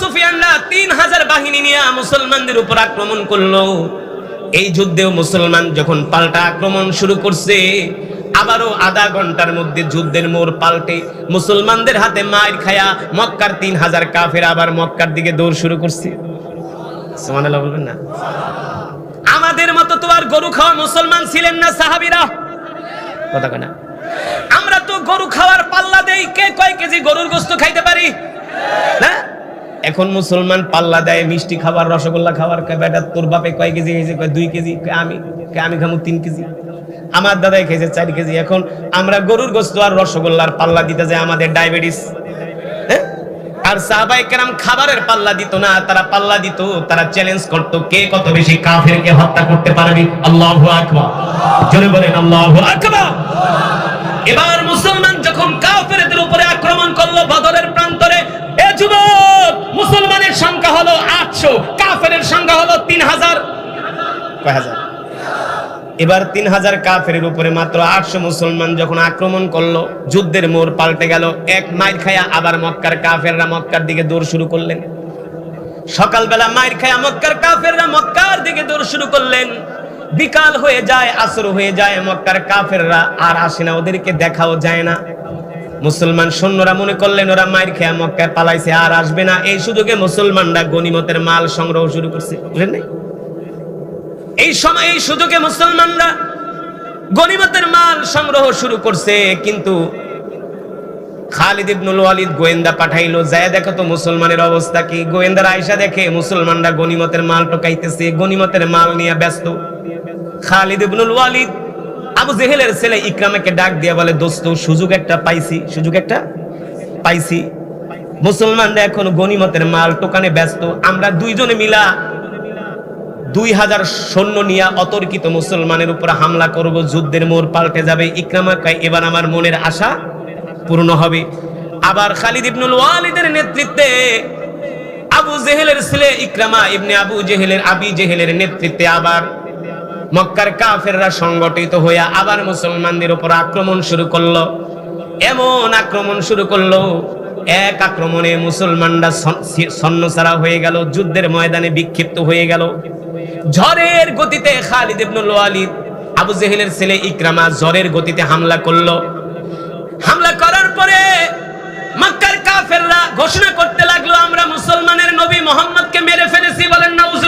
সুফিয়ানরা 3000 বাহিনী নিয়ে মুসলমানদের উপর আক্রমণ করলো। এই যুদ্ধেও মুসলমান যখন পাল্টা আক্রমণ শুরু করছে, আবারও আধা ঘন্টার মধ্যে যুদ্ধের মোড় পাল্টে মুসলমানদের হাতে মার খায়া মক্কার 3000 কাফের আবার মক্কার দিকে দৌড় শুরু করছে। সুবহানাল্লাহ বলবেন না? আমাদের মতো তো আর গরু খাওয়া মুসলমান ছিলেন না সাহাবীরা, কথা কয় না? আমরা তো গরু খাওয়ার পাল্লা দেই, কে কয় কেজি গরুর গোশত খাইতে পারি না। এখন মুসলমান পাল্লা দেয় মিষ্টি খাবার, রসগোল্লা খাবার। বেটা তোর বাপে কয় কেজি খেয়েছে? কয় 2 কেজি। আমি খামু 3 কেজি। আমার দাদাই খেয়েছে 4 কেজি। এখন আমরা গরুর গোশত আর রসগোল্লার পাল্লা দিতে যায়, আমাদের ডায়াবেটিস। আর সাহাবায়ে কেরাম খাবারের পাল্লা দিত না, তারা পাল্লা দিত, তারা চ্যালেঞ্জ করত, কে কত বেশি কাফেরকে হত্যা করতে পারবে। আল্লাহু আকবার, জোরে বলেন আল্লাহু আকবার। এবার মুসলমান যখন কাফেরদের উপরে আক্রমণ করলো বদরের প্রান্তরে, এ যুবক, মুসলমানের সংখ্যা হলো 800, কাফেরের সংখ্যা হলো 3000। কয় হাজার? এবার 3000 কাফেরের উপরে মাত্র 800 মুসলমান যখন আক্রমণ করলো, যুদ্ধের মোড় পাল্টে গেল। এক মাইর খায়া আবার মক্কার কাফেররা মক্কার দিকে দৌড় শুরু করলেন। সকালবেলা মাইর খায়া মক্কার কাফেররা মক্কার দিকে দৌড় শুরু করলেন। বিকাল হয়ে যায়, আসর হয়ে যায়, মক্কার কাফেররা আর আসে না, ওদেরকে দেখাও যায় না। মুসলমান সৈন্যরা মনে করলেন ওরা মাইর খেয়া মক্কায় পালাইছে, আর আসবে না। এই সুযোগে মুসলমানরা গনিমতের মাল সংগ্রহ শুরু করছে, বুঝলেন না? এই সময় এই সুযোগে মুসলমানরা গনিমতের মাল সংগ্রহ শুরু করছে। কিন্তু খালিদ ইবনুল ওয়ালিদ গোয়েন্দা পাঠাইলো, যায় দেখো তো মুসলমানের অবস্থা কি। গোয়েন্দারা আয়েশা দেখে মুসলমানরা গনিমতের মাল টোকাইতেছে, গনিমতের মাল নিয়ে ব্যস্ত। খালিদ ইবনুল ওয়ালিদ আবু জেহেলের ছেলে ইকরামাকে ডাক দিয়ে বলে, দোস্ত, সুযোগ একটা পাইছি। মুসলমানরা এখন গনিমতের মাল টোকানে ব্যস্ত, আমরা দুইজনে মিলা 2000 সৈন্য নিয়ে অতর্কিত মুসলমানের উপর হামলা করব, যুদ্ধের মোড় পাল্টে যাবে। ইকরামা কয়, এবার আমার মনের আশা পূর্ণ হবে। আবার খালিদ ইবনুল ওয়ালিদের নেতৃত্বে আবু জেহেলের ছেলে ইকরামা ইবনে আবু জেহেলের আবি জেহেলের নেতৃত্বে আবার মক্কার কাফেররা সংগঠিত হইয়া আবার মুসলমানদের উপর আক্রমণ শুরু করলো। এমন আক্রমণ শুরু করলো, এক আক্রমণে মুসলমানরা ছন্নছাড়া হয়ে গেল, যুদ্ধের ময়দানে বিক্ষিপ্ত হয়ে গেল। ঝড়ের গতিতে খালিদ ইবনুল ওয়ালিদ আবু জেহেলের ছেলে ইকরামা ঝড়ের গতিতে হামলা করলো। হামলা করার পরে মক্কার কাফেররা ঘোষণা করতে লাগলো, আমরা মুসলমানের নবী মুহাম্মদকে মেরে ফেলেছি। বলেন নাউজুবিল্লাহ।